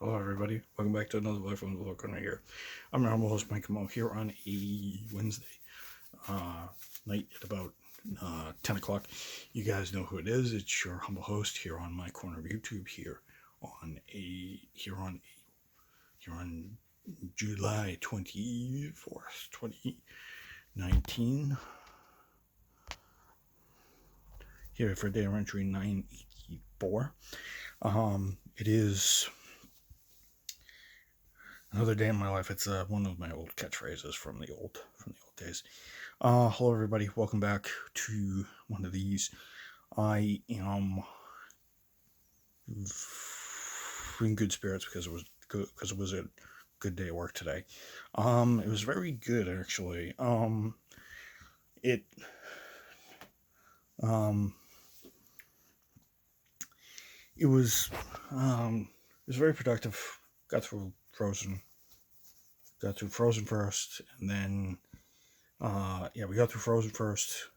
Hello, everybody. Welcome back to another Life on the Look right here. I'm your humble host, Mike Mo, here on a Wednesday uh, night at about 10 o'clock. You guys know who it is. It's your humble host here on my corner of YouTube here on July 24th, 2019. Here for day entry 984. It is another day in my life. It's one of my old catchphrases from the old days. Hello, everybody. Welcome back to one of these. I am in good spirits because it was a good day at work today. It was very good actually. It um, it was it was very productive. Got through Frozen first, and then we got through Frozen first,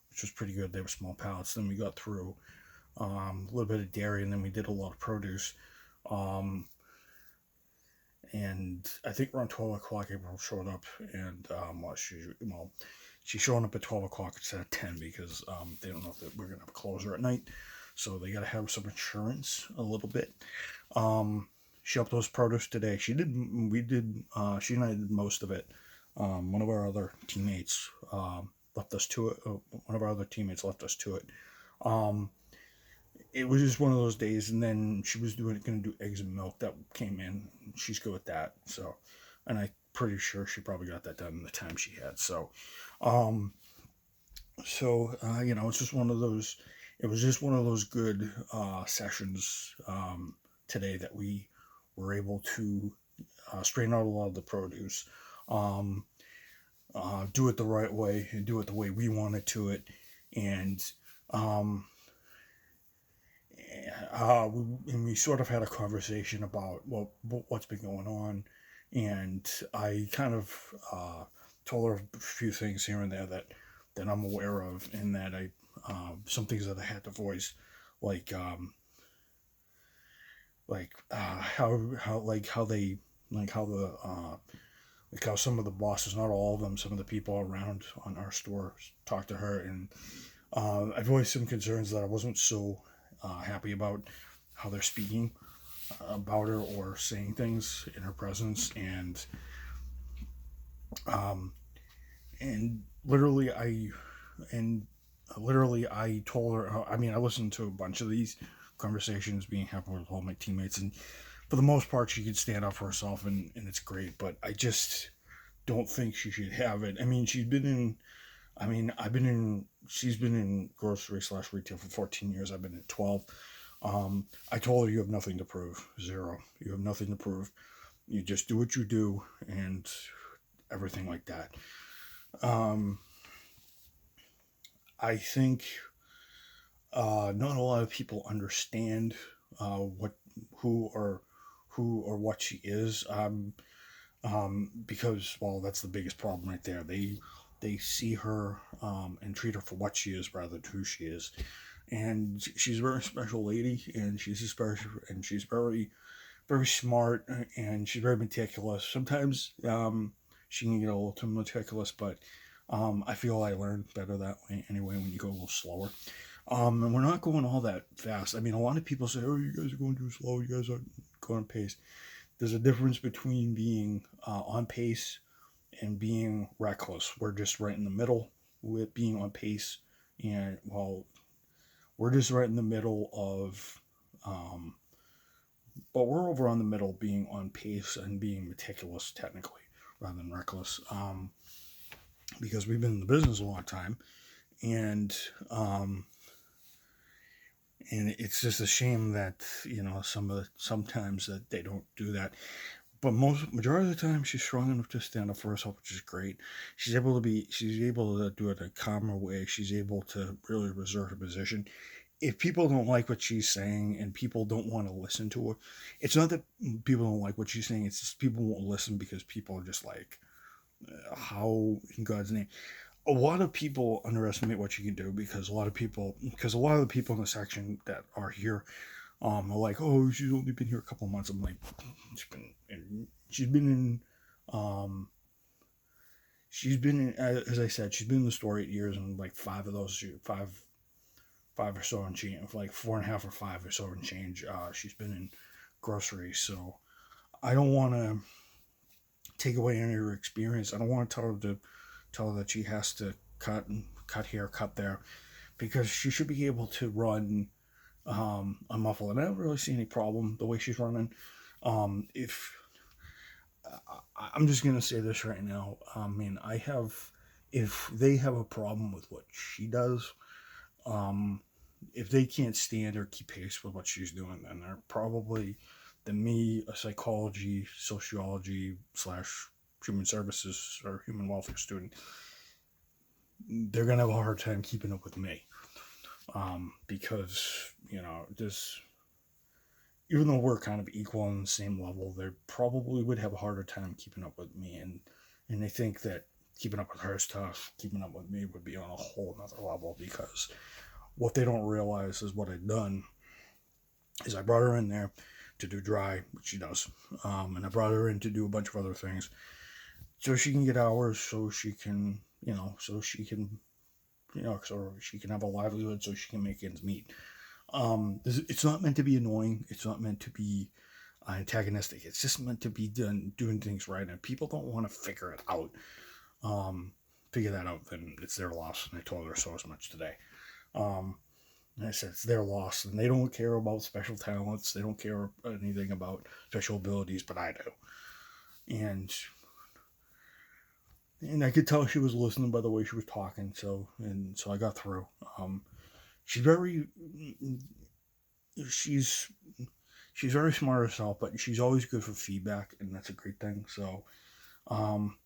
which was pretty good. They were small pallets. Then we got through a little bit of dairy, and then we did a lot of produce. Um, and I think around 12 o'clock, April showed up, and she's showing up at 12 o'clock instead of 10 because they don't know if we're gonna have a closer at night, so they gotta have some insurance a little bit. She helped us produce today. She and I did most of it. One of our other teammates left us to it. One of our other teammates left us to it. Um, it was just one of those days, and then she was going to do eggs and milk that came in. She's good with that, so, and I'm pretty sure she probably got that done in the time she had. Um, it's just one of those. It was just one of those good sessions today that we were able to straighten out a lot of the produce, um, do it the right way, and do it the way we wanted to it, and um, we sort of had a conversation about what's been going on, and I kind of told her a few things here and there that I'm aware of, and that I some things that I had to voice, like how they how the like how some of the bosses, not all of them, some of the people around on our store talked to her, and I voiced some concerns that I wasn't so happy about how they're speaking about her or saying things in her presence, um, and and literally I told her. I mean, I listened to a bunch of these conversations being happened with all my teammates, and for the most part, she could stand up for herself, and it's great. But I just don't think she should have it. I mean, she's been in. I mean, I've been in. She's been in grocery/retail for 14 years. I've been at 12. I told her, you have nothing to prove. Zero. You have nothing to prove. You just do what you do, and everything like that. Um, I think not a lot of people understand what who or who or what she is. Because that's the biggest problem right there. They see her and treat her for what she is rather than who she is. And she's a very special lady, and she's very smart, and she's very meticulous. Sometimes she can get a little too meticulous, but I feel I learn better that way anyway when you go a little slower. And we're not going all that fast. I mean, a lot of people say, "Oh, you guys are going too slow. You guys aren't going pace." There's a difference between being on pace and being reckless. We're just right in the middle with being on pace, and we're just right in the middle of, um, but we're over on the middle, being on pace and being meticulous technically rather than reckless, because we've been in the business a long time, and um, and it's just a shame that sometimes that they don't do that. But majority of the time, she's strong enough to stand up for herself, which is great. She's able to do it in a calmer way. She's able to really reserve her position. If people don't like what she's saying and people don't want to listen to her, it's not that people don't like what she's saying. It's just people won't listen because people are just like, how in God's name? A lot of people underestimate what you can do because a lot of the people in the section that are here They're like, oh, she's only been here a couple of months. I'm like, she's been in, um, she's been in, as I said, she's been in the store 8 years, and like five of those, five or so and change, like 4.5 or 5 or so and change. She's been in groceries, so I don't want to take away any of her experience. I don't want to tell her that she has to cut here, cut there, because she should be able to run a muffle. And I don't really see any problem the way she's running. If I'm just gonna say this right now, I mean, if they have a problem with what she does, um, if they can't stand or keep pace with what she's doing, then they're probably, than me, a psychology, sociology slash human services or human welfare student, they're gonna have a hard time keeping up with me. Because this, even though we're kind of equal on the same level, they probably would have a harder time keeping up with me, and they think that keeping up with her is tough. Keeping up with me would be on a whole nother level, because what they don't realize is what I've done is I brought her in there to do dry, which she does, and I brought her in to do a bunch of other things, so she can get hours, so she can, so she can have a livelihood, so she can make ends meet. It's not meant to be annoying. It's not meant to be antagonistic. It's just meant to be doing things right, and people don't want to figure it out. Figure that out, then it's their loss. And I told her so as much today. And I said it's their loss, and they don't care about special talents. They don't care anything about special abilities, but I do. And I could tell she was listening by the way she was talking. So I got through. She's very she's she's very smart herself, but she's always good for feedback, and that's a great thing. So, um,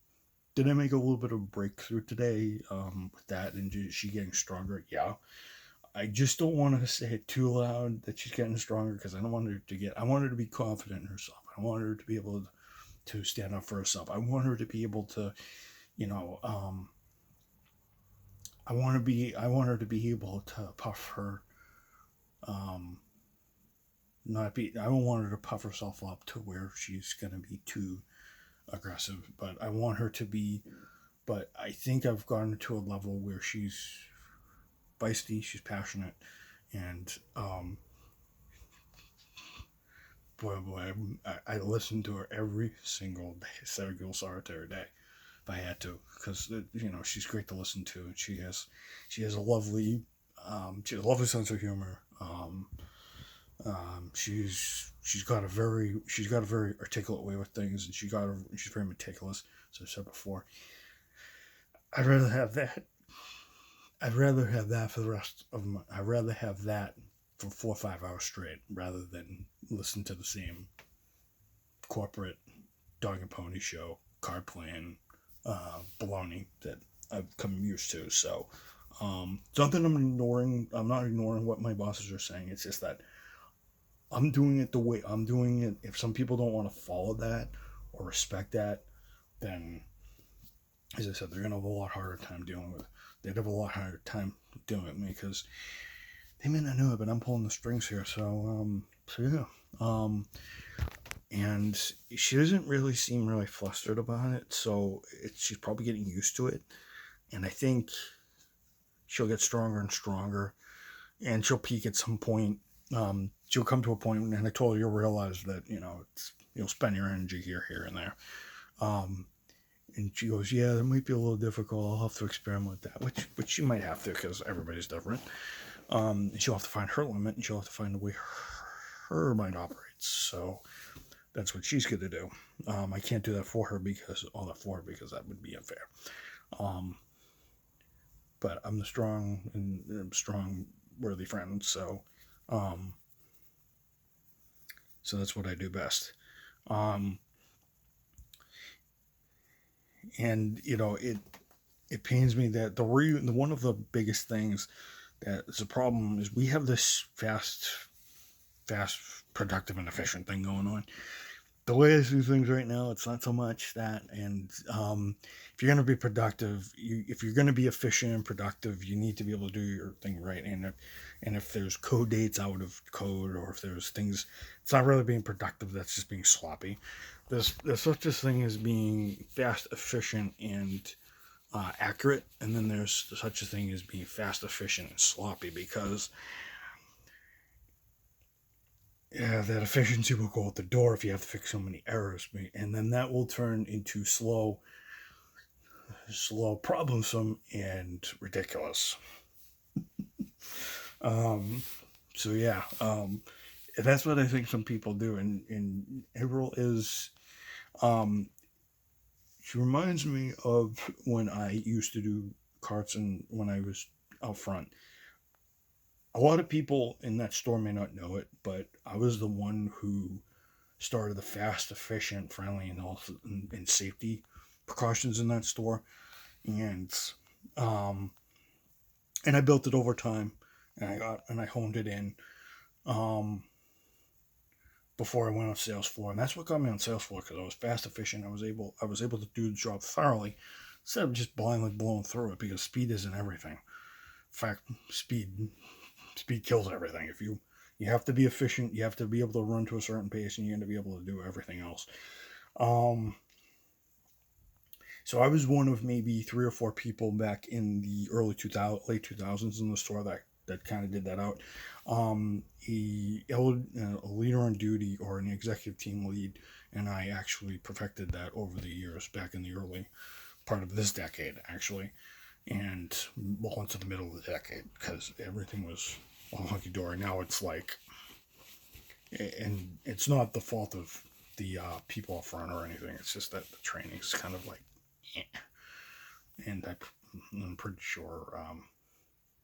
did I make a little bit of a breakthrough today with that, and she getting stronger? Yeah. I just don't want to say it too loud that she's getting stronger, because I don't want her to get. I want her to be confident in herself. I want her to be able to stand up for herself. I want her to be able to, you know, I want her to be able to puff her, um, not be. I don't want her to puff herself up to where she's gonna be too aggressive. But I want her to be. But I think I've gotten to a level where she's feisty, she's passionate, and boy, I listen to her every single day, single solitary day, if I had to, because she's great to listen to, and she has a lovely sense of humor. She's got a very articulate way with things, and she's very meticulous. As I said before, I'd rather have that. I'd rather have that for the rest of my. I'd rather have that for 4 or 5 hours straight, rather than listen to the same corporate dog and pony show, card playing, baloney that I've come used to. So, it's not that I'm ignoring. I'm not ignoring what my bosses are saying. It's just that I'm doing it the way I'm doing it. If some people don't want to follow that or respect that, then, as I said, they're gonna have a lot harder time dealing with. They'd have a lot harder time dealing with me, because they may not know it, but I'm pulling the strings here. So yeah. And she doesn't really seem really flustered about it, so she's probably getting used to it. And I think she'll get stronger and stronger, and she'll peak at some point. She'll come to a point, and I told her, you'll realize that you'll spend your energy here, and there. Um, and she goes, yeah, that might be a little difficult. I'll have to experiment with that, which she might have to, because everybody's different. She'll have to find her limit, and she'll have to find the way her mind operates. So that's what she's going to do. I can't do that for her, because that would be unfair. But I'm the strong, worthy friend. So that's what I do best. And it pains me that one of the biggest things that is a problem is we have this fast, productive, and efficient thing going on, the way I see things right now, it's not so much that. And if you're going to be productive, if you're going to be efficient and productive, you need to be able to do your thing right. And if there's code dates out of code, or if there's things, it's not really being productive. That's just being sloppy. There's such a thing as being fast, efficient, and accurate, and then there's such a thing as being fast, efficient, and sloppy, because yeah, that efficiency will go out the door if you have to fix so many errors, and then that will turn into slow, problemsome, and ridiculous. Um, so yeah, that's what I think some people do, and April is, um, she reminds me of when I used to do carts and when I was out front. A lot of people in that store may not know it, but I was the one who started the fast, efficient, friendly, and also and safety precautions in that store, and um, and I built it over time, and I honed it in um, before I went on sales floor, and that's what got me on sales floor, because I was fast, efficient. I was able to do the job thoroughly instead of just blindly blowing through it, because speed isn't everything. In fact, speed kills everything. If you have to be efficient, you have to be able to run to a certain pace, and you have to be able to do everything else. Um, so I was one of maybe three or four people back in the late 2000s in the store that kind of did that out. A leader on duty, or an executive team lead, and I actually perfected that over the years back in the early part of this decade, actually, and well into the middle of the decade, because everything was all hunky dory. Now it's like, and it's not the fault of the people up front or anything. It's just that the training's kind of like, eh. And I'm pretty sure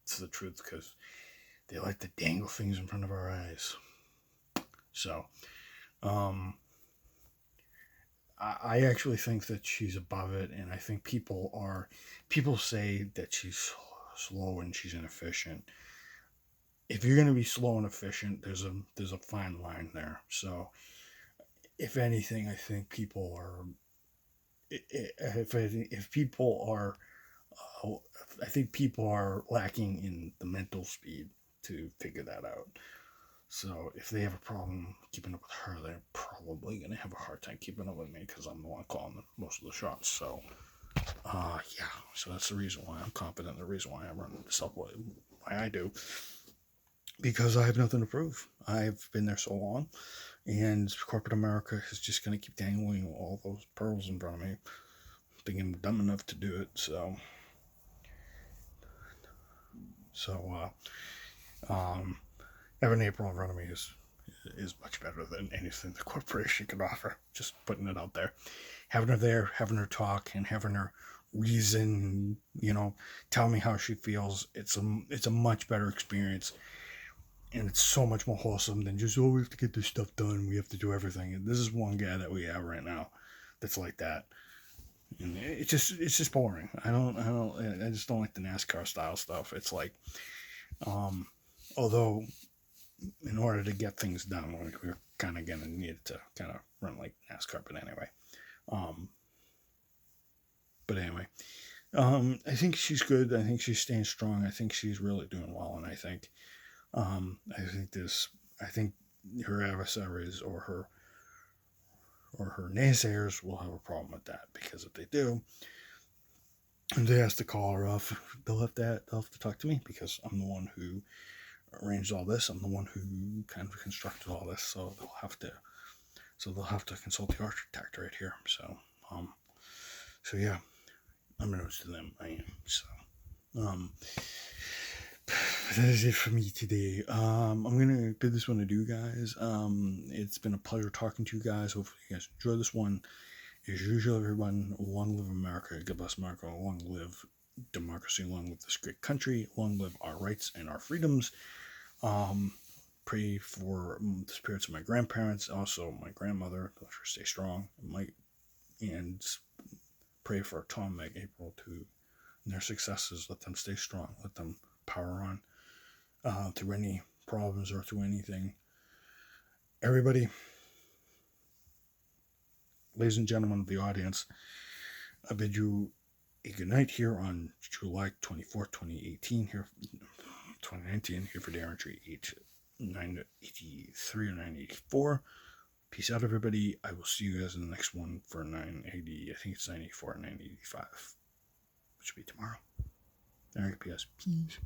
it's the truth, because they like to dangle things in front of our eyes. So, um, I actually think that she's above it, and I think people say that she's slow and she's inefficient. If you're going to be slow and efficient, there's a fine line there. So, if anything, I think people are if people are I think people are lacking in the mental speed to figure that out. So if they have a problem keeping up with her, they're probably going to have a hard time keeping up with me, because I'm the one calling most of the shots. So, yeah. So that's the reason why I'm confident. The reason why I run this up, why I do, because I have nothing to prove. I've been there so long, and corporate America is just going to keep dangling all those pearls in front of me, thinking I'm dumb enough to do it. So, um, having April in front of me is much better than anything the corporation can offer. Just putting it out there. Having her there, having her talk, and having her reason, tell me how she feels. It's a much better experience, and it's so much more wholesome than just, we have to get this stuff done. We have to do everything. And this is one guy that we have right now that's like that. And it's just boring. I just don't like the NASCAR style stuff. It's like, um, although in order to get things done, we're kind of gonna need to kind of run like NASCAR. Um, but anyway, I think she's good. I think she's staying strong. I think she's really doing well, and I think her adversaries, or her naysayers, will have a problem with that, because if they do, and they have to call her off, they'll have to talk to me, because I'm the one who arranged all this. I'm the one who kind of constructed all this, so they'll have to consult the architect right here. So yeah, unbeknownst to them, I am. So um, that is it for me today. I'm gonna bid this one adieu, guys. It's been a pleasure talking to you guys. Hopefully, you guys enjoy this one. As usual, everyone, long live America. God bless America. Long live democracy. Long live this great country. Long live our rights and our freedoms. Um, Pray for the spirits of my grandparents, also my grandmother. Let her stay strong. And pray for Tom, Meg, April, to their successes. Let them stay strong. Let them power on through any problems or through anything. Everybody, ladies and gentlemen of the audience, I bid you a good night here on July 24th, 2018, here, 2019, here for Darren Tree 983 or 984. Peace out, everybody. I will see you guys in the next one for 980. I think it's 984 or 985, which will be tomorrow. All right, P.S. Peace.